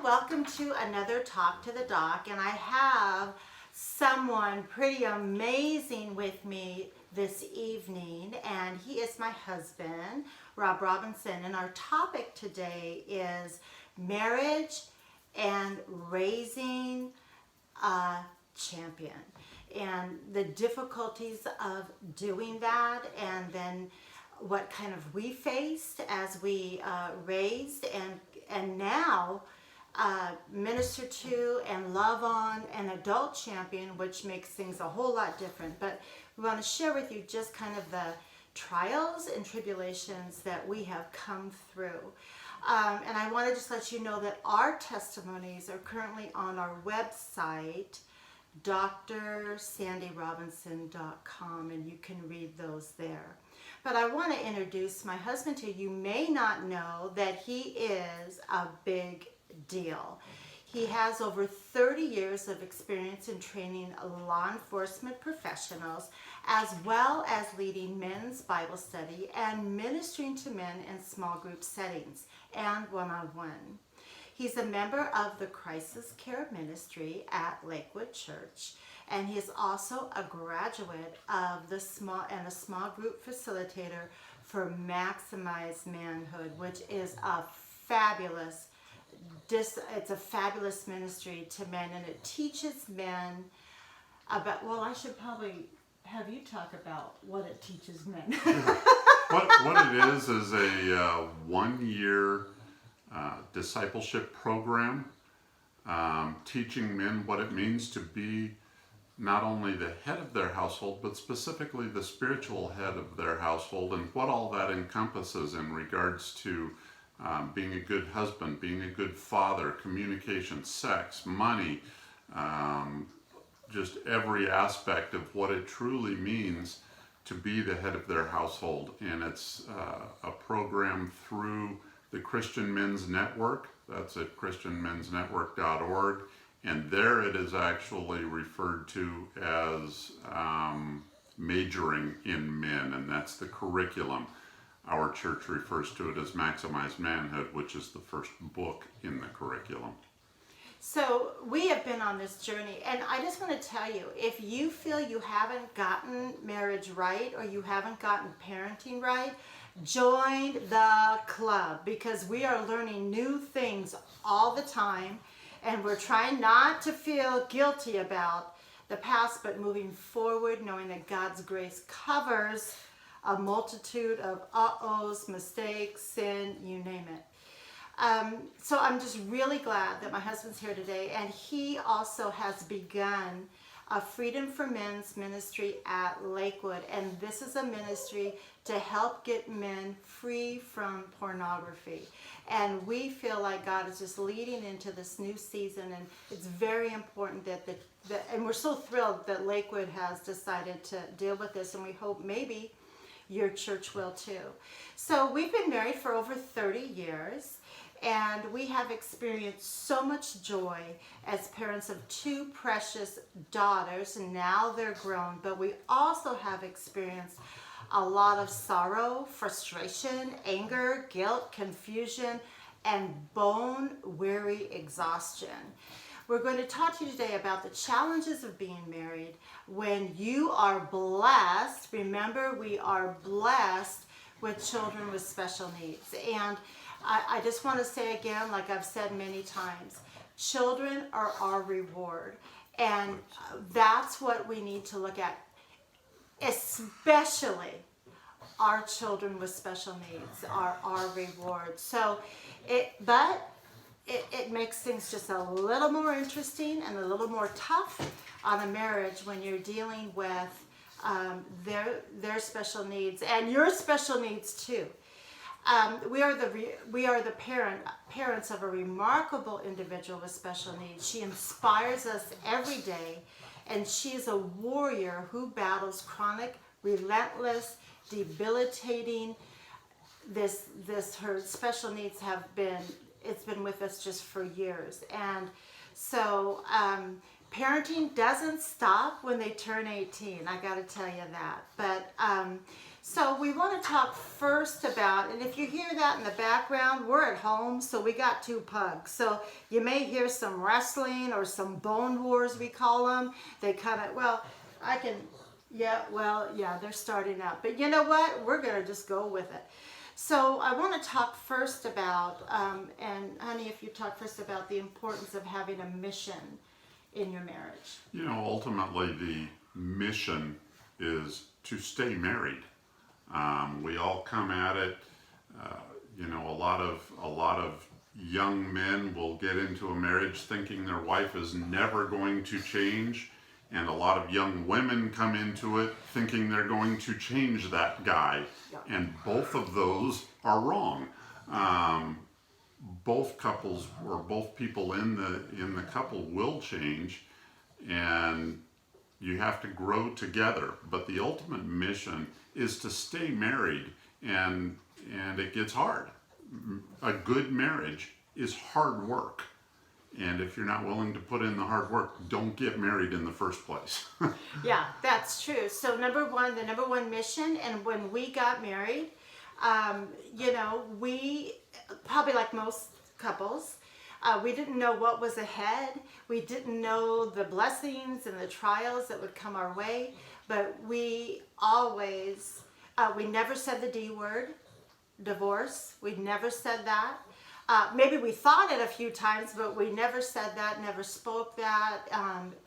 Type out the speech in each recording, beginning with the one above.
welcome to another Talk to the Doc, and I have someone pretty amazing with me this evening, and he is my husband, Rob Robinson, and our topic today is marriage and raising a champion and the difficulties of doing that, and then what kind of we faced as we raised and now minister to and love on an adult champion, which makes things a whole lot different. But we want to share with you just kind of the trials and tribulations that we have come through. And I want to just let you know that our testimonies are currently on our website, drsandyrobinson.com, and you can read those there. But I want to introduce my husband to you. You may not know that he is a big deal. He has over 30 years of experience in training law enforcement professionals, as well as leading men's Bible study and ministering to men in small group settings and one-on-one. He's a member of the Crisis Care Ministry at Lakewood Church, and he is also a graduate of a small group facilitator for Maximize Manhood, which is a fabulous ministry to men, and it teaches men about, well, I should probably have you talk about what it teaches men. What it is a 1-year discipleship program, teaching men what it means to be not only the head of their household, but specifically the spiritual head of their household, and what all that encompasses in regards to being a good husband, being a good father, communication, sex, money, just every aspect of what it truly means to be the head of their household. And it's a program through the Christian Men's Network. That's at christianmensnetwork.org. And there it is actually referred to as majoring in men, and that's the curriculum. Our church refers to it as Maximize Manhood, which is the first book in the curriculum. So we have been on this journey, and I just want to tell you, if you feel you haven't gotten marriage right or you haven't gotten parenting right, join the club, because we are learning new things all the time, and we're trying not to feel guilty about the past, but moving forward, knowing that God's grace covers a multitude of uh-ohs, mistakes, sin, you name it. So I'm just really glad that my husband's here today, and he also has begun a Freedom for Men's ministry at Lakewood, and this is a ministry to help get men free from pornography. And we feel like God is just leading into this new season, and it's very important that and we're so thrilled that Lakewood has decided to deal with this, and we hope maybe your church will too. So we've been married for over 30 years, and we have experienced so much joy as parents of 2 precious daughters, and now they're grown, but we also have experienced a lot of sorrow, frustration, anger, guilt, confusion, and bone-weary exhaustion. We're going to talk to you today about the challenges of being married when you are blessed. Remember, we are blessed with children with special needs. And I just want to say again, like I've said many times, children are our reward. And that's what we need to look at, especially our children with special needs are our reward. So it makes things just a little more interesting and a little more tough on a marriage when you're dealing with their special needs and your special needs too. We are the parents of a remarkable individual with special needs. She inspires us every day, and she is a warrior who battles chronic, relentless, debilitating. Her special needs it's been with us just for years. And so parenting doesn't stop when they turn 18. I got to tell you that. But So we want to talk first about, and if you hear that in the background, we're at home, so we got two pugs. So you may hear some wrestling or some bone wars, we call them. They kind of, well, I can, yeah, they're starting up. But you know what? We're going to just go with it. So I want to talk first about, and honey, if you talk first about the importance of having a mission in your marriage. You know, ultimately the mission is to stay married. We all come at it. You know, a lot of young men will get into a marriage thinking their wife is never going to change, and a lot of young women come into it thinking they're going to change that guy, and both of those are wrong. Both couples or both people in the couple will change, and you have to grow together. But the ultimate mission is to stay married, and it gets hard. A good marriage is hard work, and if you're not willing to put in the hard work, don't get married in the first place. Yeah, that's true. So the number one mission, and when we got married, you know, we probably like most couples, we didn't know what was ahead. We didn't know the blessings and the trials that would come our way, but we always, we never said the D word, divorce. We never said that. Maybe we thought it a few times, but we never said that, never spoke that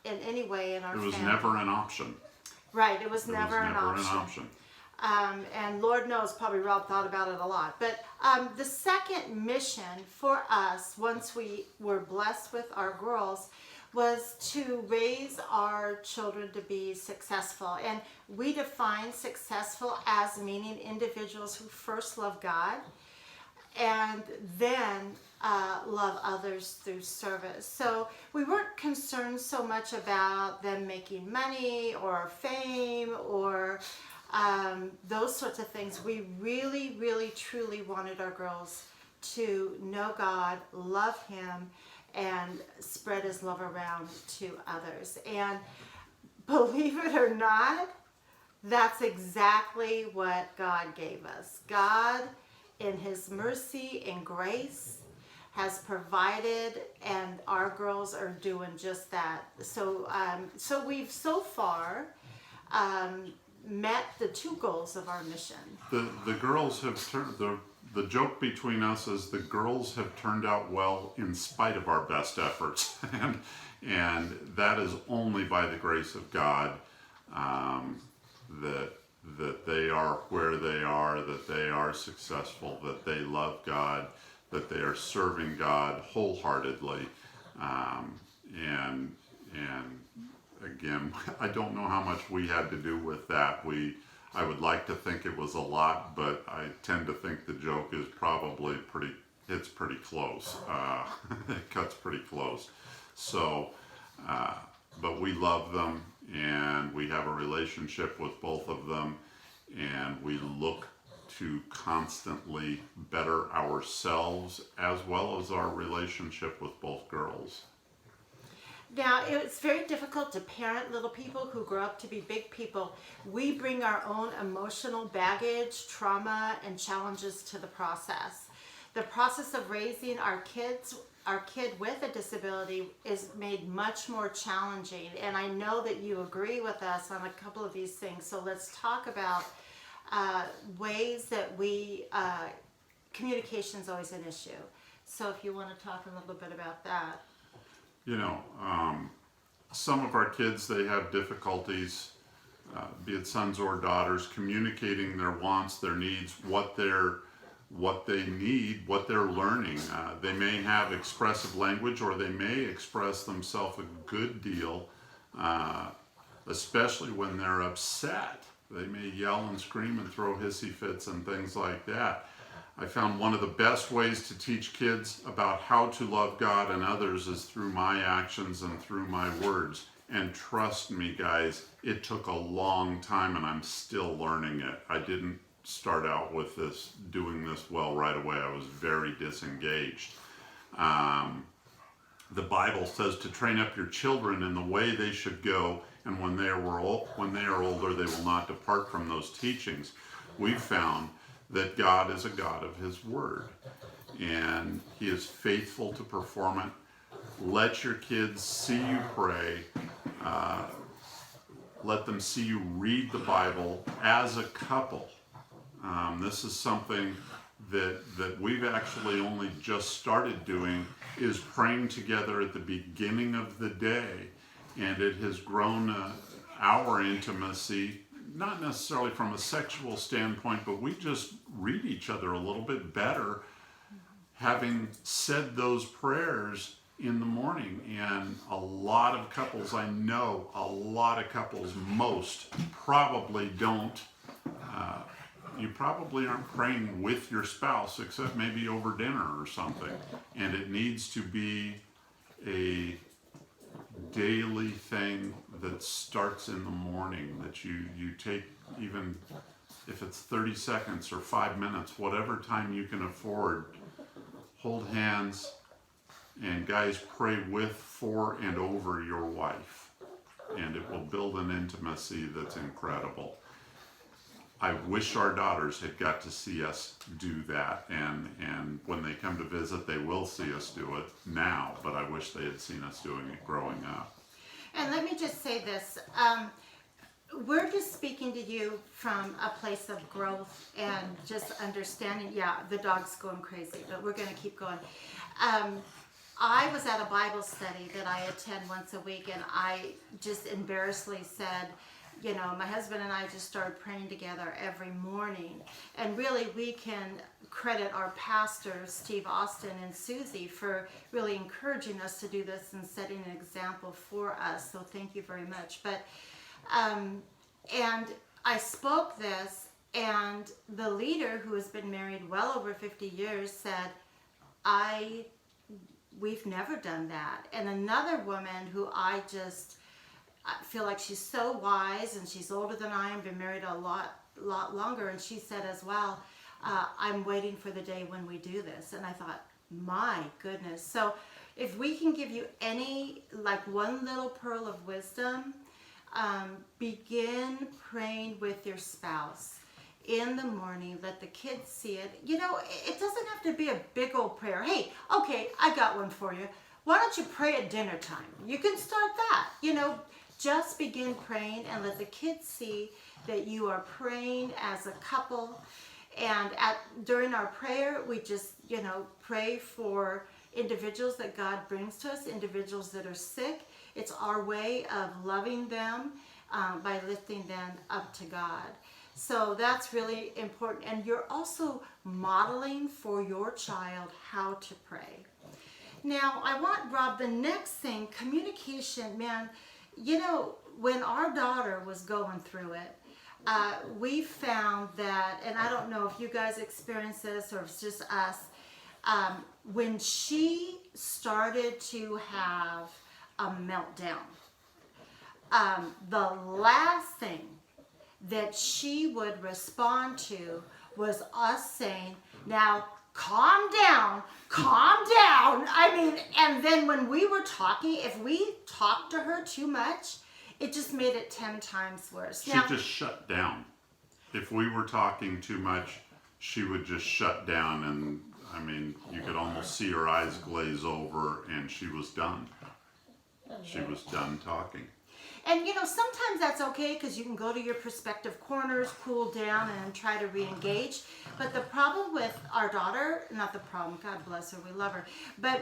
in any way in our family. It was never an option. Right, it was never an option. An option. And Lord knows, probably Rob thought about it a lot. But the second mission for us, once we were blessed with our girls, was to raise our children to be successful. And we define successful as meaning individuals who first love God and then love others through service. So we weren't concerned so much about them making money or fame or those sorts of things. We really, really, truly wanted our girls to know God, love Him, and spread His love around to others. And believe it or not, that's exactly what God gave us. God, in His mercy and grace, has provided, and our girls are doing just that. So, so we've so far met the two goals of our mission. The girls have turned, the joke between us is the girls have turned out well in spite of our best efforts, and that is only by the grace of God, that they are where they are, that they are successful, that they love God, that they are serving God wholeheartedly, and again, I don't know how much we had to do with that. I would like to think it was a lot, but I tend to think the joke is probably it's pretty close. It cuts pretty close. So, but we love them, and we have a relationship with both of them, and we look to constantly better ourselves as well as our relationship with both girls. Now, it's very difficult to parent little people who grow up to be big people. We bring our own emotional baggage, trauma, and challenges to the process. The process of raising our kid with a disability is made much more challenging, and I know that you agree with us on a couple of these things. So let's talk about ways that communication is always an issue. So if you want to talk a little bit about that. You know, some of our kids, they have difficulties, be it sons or daughters, communicating their wants, their needs, what they need, what they're learning. They may have expressive language, or they may express themselves a good deal, especially when they're upset. They may yell and scream and throw hissy fits and things like that. I found one of the best ways to teach kids about how to love God and others is through my actions and through my words. And trust me, guys, it took a long time, and I'm still learning it. I didn't start out with doing this well right away. I was very disengaged. The Bible says to train up your children in the way they should go, and when they are older, they will not depart from those teachings. we've found that God is a God of His Word, and He is faithful to perform it. Let your kids see you pray. Let them see you read the Bible as a couple. This is something that we've actually only just started doing, is praying together at the beginning of the day, and it has grown our intimacy, not necessarily from a sexual standpoint, but we just read each other a little bit better having said those prayers in the morning. And a lot of couples, I know a lot of couples, most probably don't, you probably aren't praying with your spouse except maybe over dinner or something. And it needs to be a daily thing that starts in the morning, that you take, even if it's 30 seconds or 5 minutes, whatever time you can afford, hold hands, and guys, pray with, for, and over your wife, and it will build an intimacy that's incredible. I wish our daughters had got to see us do that, and when they come to visit, they will see us do it now, but I wish they had seen us doing it growing up. And let me just say this. We're just speaking to you from a place of growth and just understanding. Yeah, the dog's going crazy, but we're going to keep going. I was at a Bible study that I attend once a week, and I just embarrassedly said, you know, my husband and I just started praying together every morning. And really, we can credit our pastors, Steve Austin and Susie, for really encouraging us to do this and setting an example for us. So thank you very much. But and I spoke this, and the leader, who has been married well over 50 years, said, we've never done that. And another woman who I feel like she's so wise, and she's older than I am, been married a lot longer, and she said as well, I'm waiting for the day when we do this. And I thought, my goodness. So if we can give you any, like one little pearl of wisdom, begin praying with your spouse in the morning. Let the kids see it. You know, it doesn't have to be a big old prayer. Hey, okay, I got one for you. Why don't you pray at dinner time? You can start that. You know, just begin praying and let the kids see that you are praying as a couple. And during our prayer, we just, you know, pray for individuals that God brings to us, individuals that are sick. It's our way of loving them by lifting them up to God. So that's really important. And you're also modeling for your child how to pray. Now, I want, Rob, the next thing, communication, man. You know, when our daughter was going through it, we found that, and I don't know if you guys experienced this or if it's just us, when she started to have a meltdown, the last thing that she would respond to was us saying, now calm down. I mean, and then when we were talking, if we talked to her too much, it just made it 10 times worse. She just shut down. If we were talking too much, she would just shut down, and I mean, you could almost see her eyes glaze over, and she was done. She was done talking. And you know, sometimes that's okay because you can go to your prospective corners, cool down, and try to re-engage. But the problem with our daughter, not the problem, God bless her, we love her, but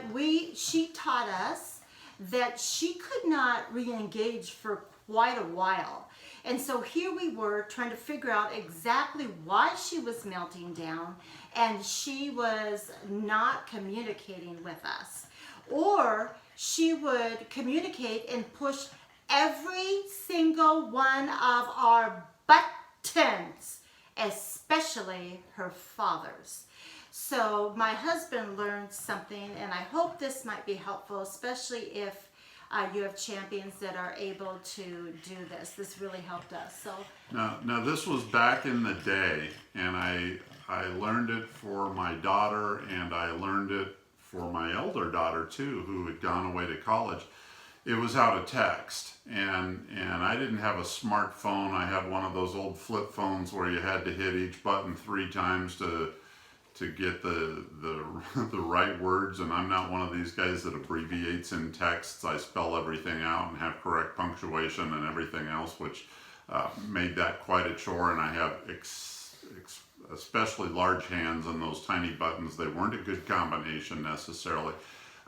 she taught us that she could not re-engage for quite a while. And so here we were trying to figure out exactly why she was melting down, and she was not communicating with us. Or she would communicate and push every single one of our buttons, especially her father's. So my husband learned something, and I hope this might be helpful, especially if you have champions that are able to do this. This really helped us. So now this was back in the day, and I learned it for my daughter, and I learned it for my elder daughter too, who had gone away to college. it was out of text, and I didn't have a smartphone. I had one of those old flip phones where you had to hit each button 3 times to get the the right words. And I'm not one of these guys that abbreviates in texts. I spell everything out and have correct punctuation and everything else, which made that quite a chore. And I have especially large hands, and those tiny buttons, they weren't a good combination necessarily.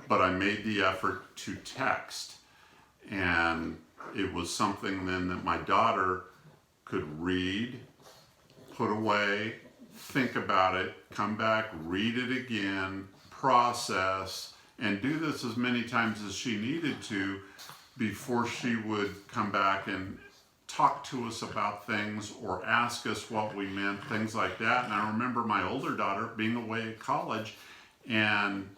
But I made the effort to text, and it was something then that my daughter could read, put away, think about it, come back, read it again, process, and do this as many times as she needed to before she would come back and talk to us about things or ask us what we meant, things like that. And I remember my older daughter being away at college, and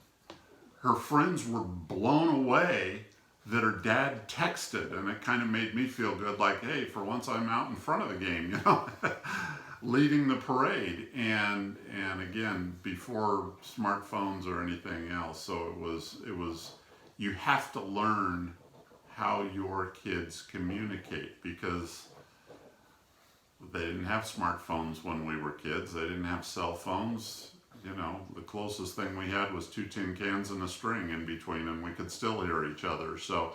her friends were blown away that her dad texted, and it kind of made me feel good, like, hey, for once I'm out in front of the game, leading the parade. And again, before smartphones or anything else. So it was you have to learn how your kids communicate, because they didn't have smartphones when we were kids. They didn't have cell phones. The closest thing we had was 2 tin cans and a string in between, and we could still hear each other. So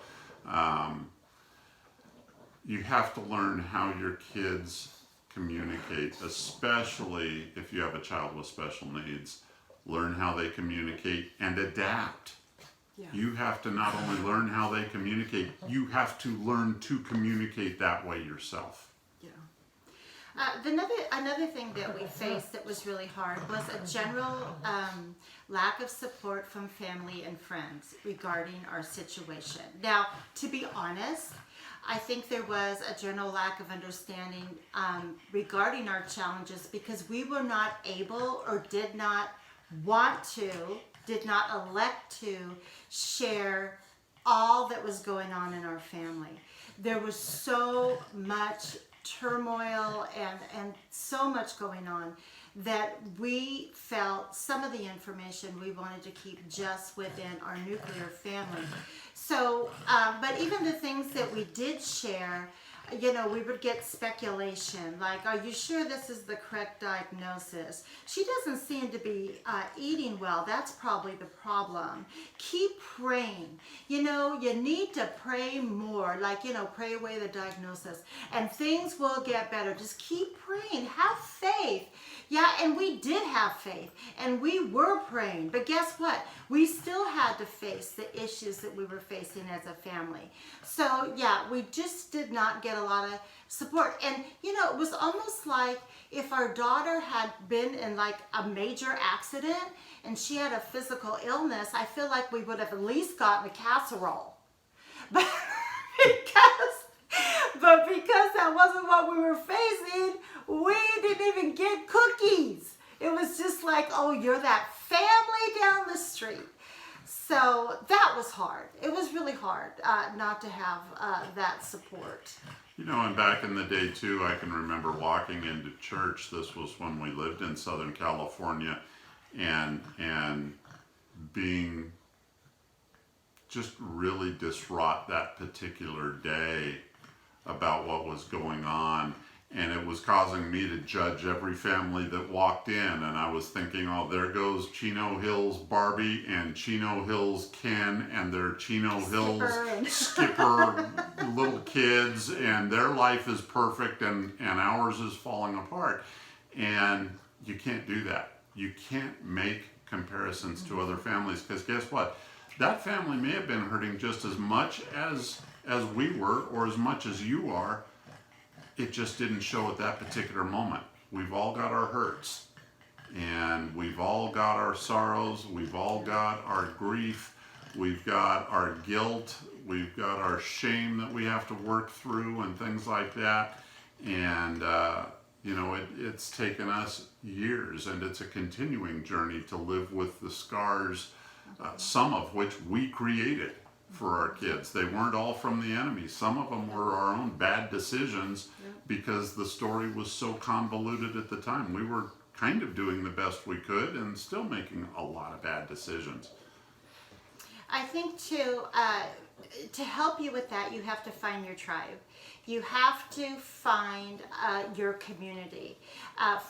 you have to learn how your kids communicate, especially if you have a child with special needs. Learn how they communicate and adapt. Yeah. You have to not only learn how they communicate, you have to learn to communicate that way yourself. Yeah. Another thing that we faced that was really hard was a general lack of support from family and friends regarding our situation. Now, to be honest, I think there was a general lack of understanding regarding our challenges, because we were not able or did not want to, did not elect to share all that was going on in our family. There was so much turmoil and so much going on that we felt some of the information we wanted to keep just within our nuclear family. So, but even the things that we did share, we would get speculation, like, are you sure this is the correct diagnosis? She doesn't seem to be eating well. That's probably the problem. Keep praying. You need to pray more, like, pray away the diagnosis, and things will get better. Just keep praying. Have faith. Yeah, and we did have faith, and we were praying, but guess what? We still had to face the issues that we were facing as a family. So, yeah, we just did not get a lot of support. And, it was almost like if our daughter had been in, like, a major accident and she had a physical illness, I feel like we would have at least gotten a casserole. But because that wasn't what we were facing, we didn't even get cookies. It was just like, oh, you're that family down the street. So that was hard. It was really hard not to have that support. And back in the day too, I can remember walking into church. This was when we lived in Southern California, and being just really distraught that particular day about what was going on. And it was causing me to judge every family that walked in. And I was thinking, oh, there goes Chino Hills Barbie and Chino Hills Ken and their Chino Hills Skipper little kids, and their life is perfect and ours is falling apart. And you can't do that. You can't make comparisons to other families, because guess what? That family may have been hurting just as much as we were, or as much as you are. It just didn't show at that particular moment. We've all got our hurts, and we've all got our sorrows, we've all got our grief, we've got our guilt, we've got our shame that we have to work through and things like that. And it's taken us years, and it's a continuing journey to live with the scars, some of which we created for our kids. They weren't all from the enemy. Some of them were our own bad decisions, because the story was so convoluted at the time. We were kind of doing the best we could and still making a lot of bad decisions. I think to help you with that, you have to find your tribe. You have to find your community.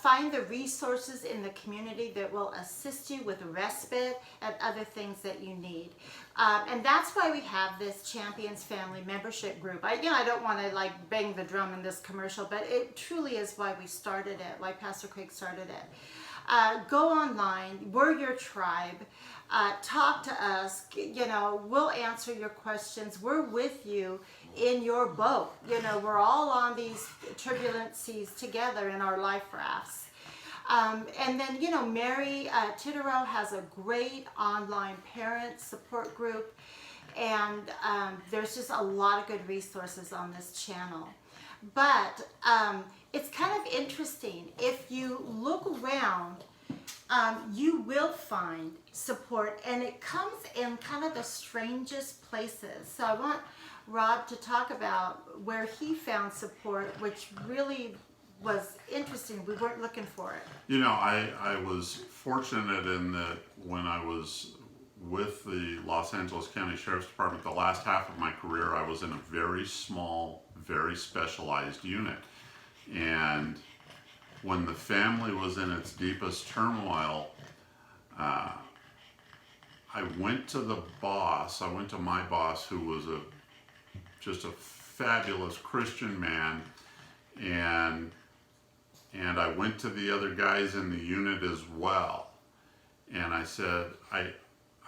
Find the resources in the community that will assist you with respite and other things that you need. And that's why we have this Champions Family Membership Group. I don't want to like bang the drum in this commercial, but it truly is why we started it, why Pastor Craig started it. Go online. We're your tribe. Talk to us. We'll answer your questions. We're with you in your boat. We're all on these turbulent seas together in our life rafts. And then, Mary Titterow has a great online parent support group. And there's just a lot of good resources on this channel. But it's kind of interesting. If you look around, you will find support, and it comes in kind of the strangest places. So I want Rob to talk about where he found support, which really was interesting. We weren't looking for it. I was fortunate in that when I was with the Los Angeles County Sheriff's Department, the last half of my career, I was in a very small, very specialized unit. And when the family was in its deepest turmoil, I went to my boss, who was just a fabulous Christian man, and I went to the other guys in the unit as well. And I said, I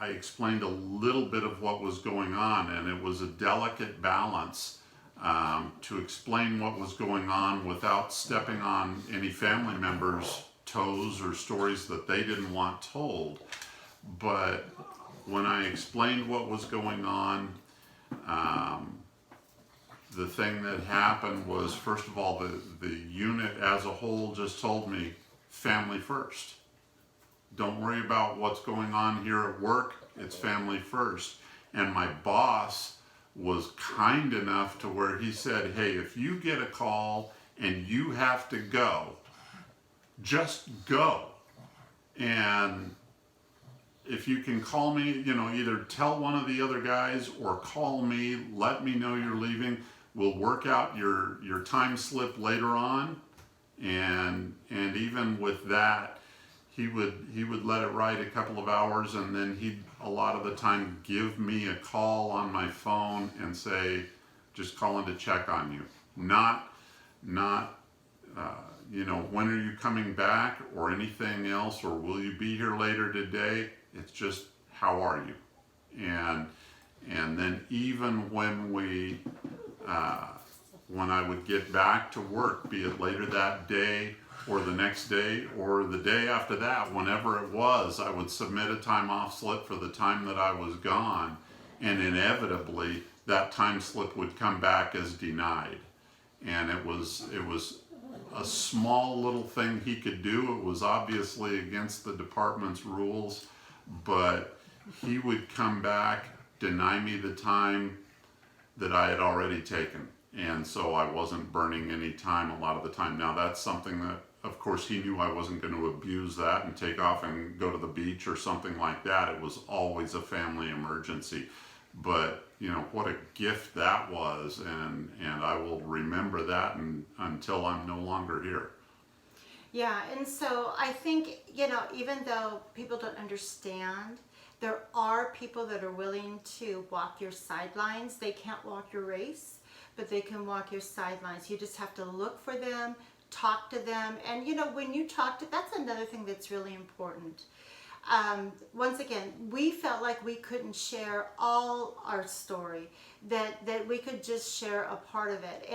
explained a little bit of what was going on, and it was a delicate balance to explain what was going on without stepping on any family members' toes or stories that they didn't want told. But when I explained what was going on, the thing that happened was, first of all, the unit as a whole just told me, family first. Don't worry about what's going on here at work, it's family first. And my boss was kind enough to where he said, hey, if you get a call and you have to go, just go. And if you can call me, either tell one of the other guys or call me, let me know you're leaving. We'll work out your time slip later on. And even with that, he would let it ride a couple of hours, and then he'd a lot of the time give me a call on my phone and say, just calling to check on you. Not when are you coming back or anything else, or will you be here later today? It's just, how are you? And then even when when I would get back to work, be it later that day or the next day or the day after that, whenever it was, I would submit a time off slip for the time that I was gone, and inevitably that time slip would come back as denied. And it was a small little thing he could do. It was obviously against the department's rules, but he would come back, deny me the time that I had already taken. And so I wasn't burning any time a lot of the time. Now that's something that, of course, he knew I wasn't going to abuse that and take off and go to the beach or something like that. It was always a family emergency. But, what a gift that was, and I will remember that until I'm no longer here. Yeah, and so I think, even though people don't understand, there are people that are willing to walk your sidelines. They can't walk your race, but they can walk your sidelines. You just have to look for them, talk to them. And, when you talk to, that's another thing that's really important. Once again, we felt like we couldn't share all our story, that we could just share a part of it.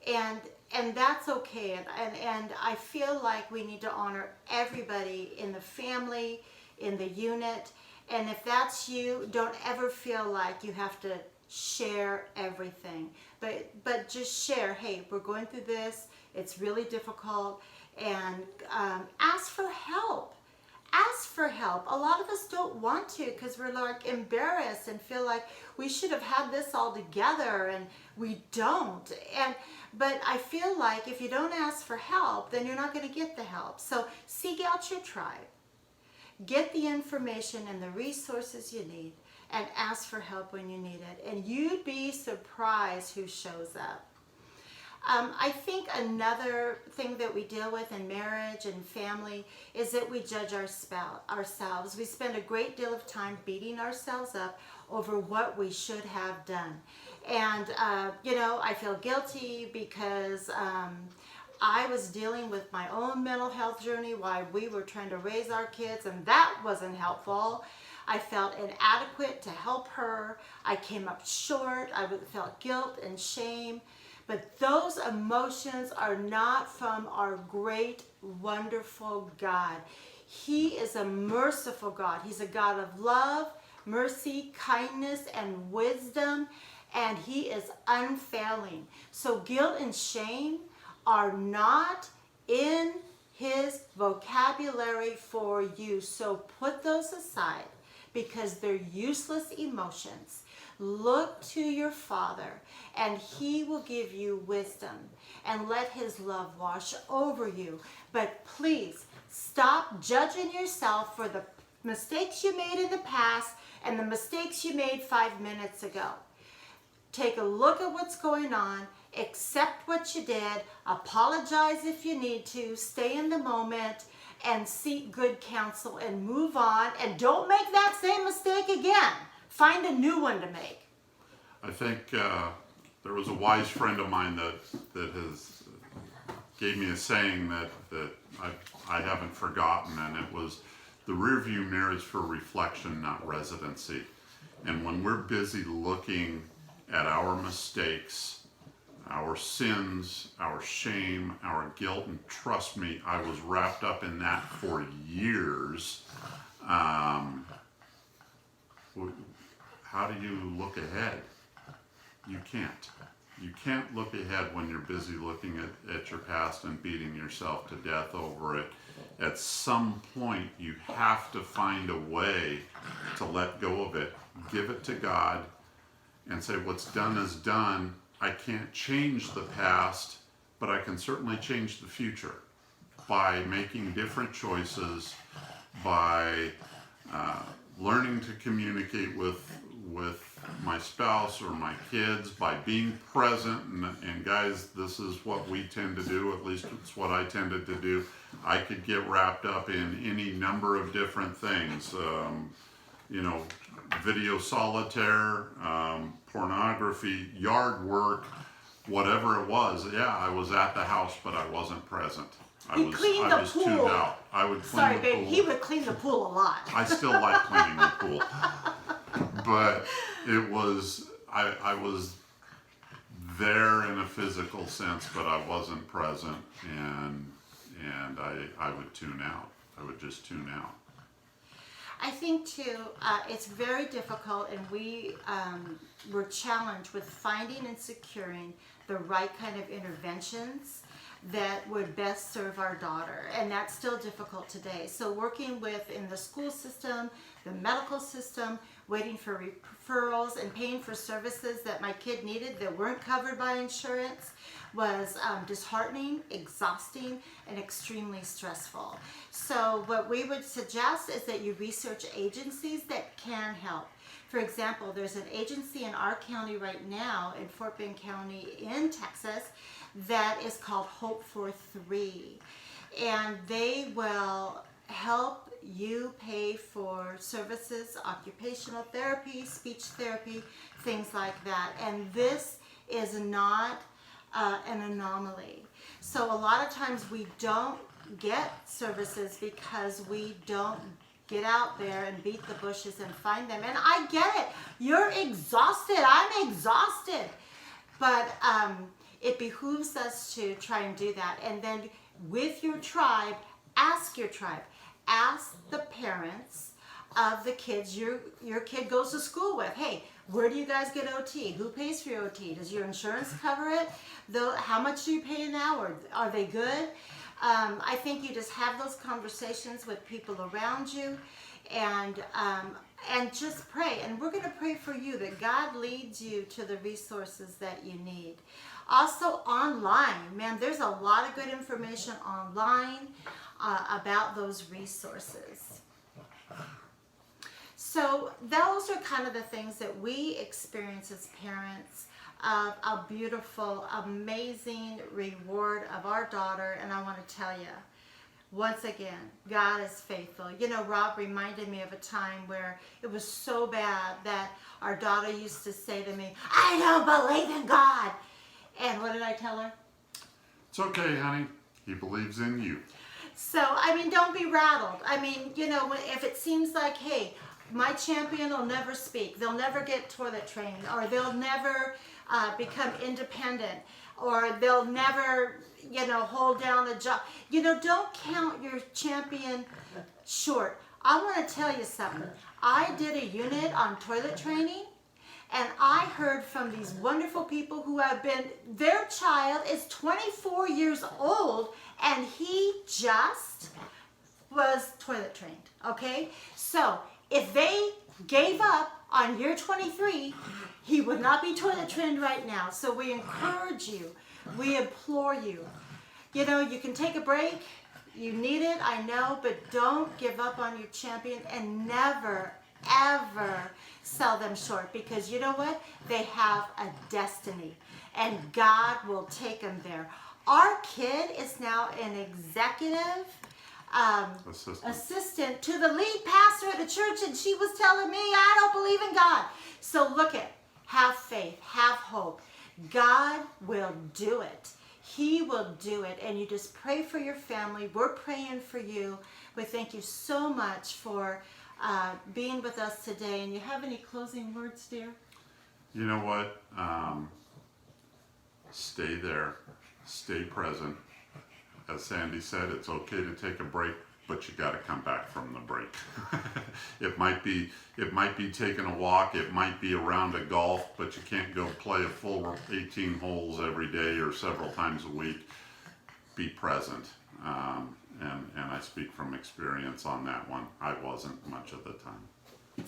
And that's okay. And I feel like we need to honor everybody in the family, in the unit. And if that's you, don't ever feel like you have to share everything. But just share, hey, we're going through this. It's really difficult. And ask for help. Ask for help. A lot of us don't want to because we're like embarrassed and feel like we should have had this all together, and we don't. But I feel like if you don't ask for help, then you're not going to get the help. So seek out your tribe. Get the information and the resources you need, and ask for help when you need it. And you'd be surprised who shows up. I think another thing that we deal with in marriage and family is that we judge ourselves. We spend a great deal of time beating ourselves up over what we should have done. And, I feel guilty because I was dealing with my own mental health journey while we were trying to raise our kids, and that wasn't helpful. I felt inadequate to help her. I came up short. I felt guilt and shame. But those emotions are not from our great, wonderful God. He is a merciful God. He's a God of love, mercy, kindness, and wisdom, and He is unfailing. So guilt and shame are not in His vocabulary for you. So put those aside because they're useless emotions. Look to your Father, and He will give you wisdom, and let His love wash over you. But please stop judging yourself for the mistakes you made in the past and the mistakes you made 5 minutes ago. Take a look at what's going on, accept what you did, apologize if you need to, stay in the moment, and seek good counsel and move on, and don't make that same mistake again. Find a new one to make. I think there was a wise friend of mine that has gave me a saying that I haven't forgotten, and it was, the rear view mirror is for reflection, not residency. And when we're busy looking at our mistakes, our sins, our shame, our guilt, and trust me, I was wrapped up in that for years. How do you look ahead? You can't. You can't look ahead when you're busy looking at your past and beating yourself to death over it. At some point, you have to find a way to let go of it, give it to God, and say, what's done is done. I can't change the past, but I can certainly change the future by making different choices, by learning to communicate with my spouse or my kids, by being present. And guys, this is what we tend to do, at least it's what I tended to do. I could get wrapped up in any number of different things, video solitaire, pornography, yard work, whatever it was. Yeah, I was at the house, but I wasn't present. I was tuned out. I would clean the pool. He would clean the pool a lot. I still like cleaning the pool. But it was, I was there in a physical sense, but I wasn't present, and I would tune out. I would just tune out. I think too, it's very difficult, and we were challenged with finding and securing the right kind of interventions that would best serve our daughter, and that's still difficult today. So working with in the school system, the medical system, waiting for referrals and paying for services that my kid needed that weren't covered by insurance was disheartening, exhausting, and extremely stressful. So what we would suggest is that you research agencies that can help. For example, there's an agency in our county right now, in Fort Bend County in Texas, that is called Hope for 3. And they will help you pay for services, occupational therapy, speech therapy, things like that. And this is not an anomaly. So a lot of times we don't get services because we don't get out there and beat the bushes and find them. And I get it. You're exhausted. I'm exhausted. But it behooves us to try and do that. And then with your tribe, ask your tribe. Ask the parents of the kids your kid goes to school with. Hey, where do you guys get OT? Who pays for your OT? Does your insurance cover it? How much do you pay an hour? Are they good? I think you just have those conversations with people around you, and just pray. And we're going to pray for you that God leads you to the resources that you need. Also online, man, there's a lot of good information online about those resources. So those are kind of the things that we experience as parents of a beautiful, amazing reward of our daughter. And I want to tell you, once again, God is faithful. You know, Rob reminded me of a time where it was so bad that our daughter used to say to me, I don't believe in God. And what did I tell her? It's okay, honey. He believes in you. So, I mean, don't be rattled. I mean, you know, if it seems like, hey, my champion will never speak, they'll never get toilet trained, or they'll never become independent, or they'll never, you know, hold down a job. You know, don't count your champion short. I want to tell you something. I did a unit on toilet training, and I heard from these wonderful people who have been, their child is 24 years old, and he just was toilet trained, okay? So if they gave up on year 23, he would not be toilet trained right now. So we encourage you, we implore you. You know, you can take a break, you need it, I know, but don't give up on your champion, and never, ever sell them short, because you know what? They have a destiny, and God will take them there. Our kid is now an executive assistant to the lead pastor at the church, and she was telling me, I don't believe in God. So look at, have faith, have hope. God will do it. He will do it, and you just pray for your family. We're praying for you. We thank you so much for being with us today. And you have any closing words, dear? You know what? Stay there. Stay present. As Sandy said, it's okay to take a break, but you got to come back from the break. It might be taking a walk, it might be a round of golf, but you can't go play a full 18 holes every day or several times a week. Be present. And I speak from experience on that one. I wasn't much of the time.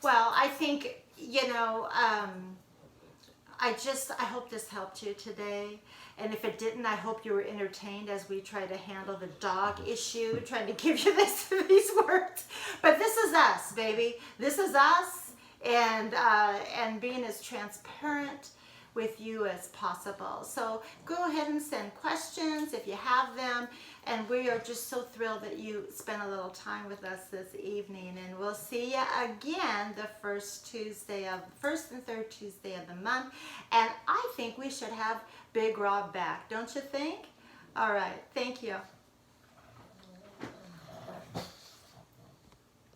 Well, I think, you know, I hope this helped you today. And if it didn't, I hope you were entertained as we try to handle the dog issue, trying to give you these words. But this is us, baby. This is us, and being as transparent with you as possible. So go ahead and send questions if you have them. And we are just so thrilled that you spent a little time with us this evening. And we'll see you again the first and third Tuesday of the month. And I think we should have Big Rob back, don't you think? All right, thank you.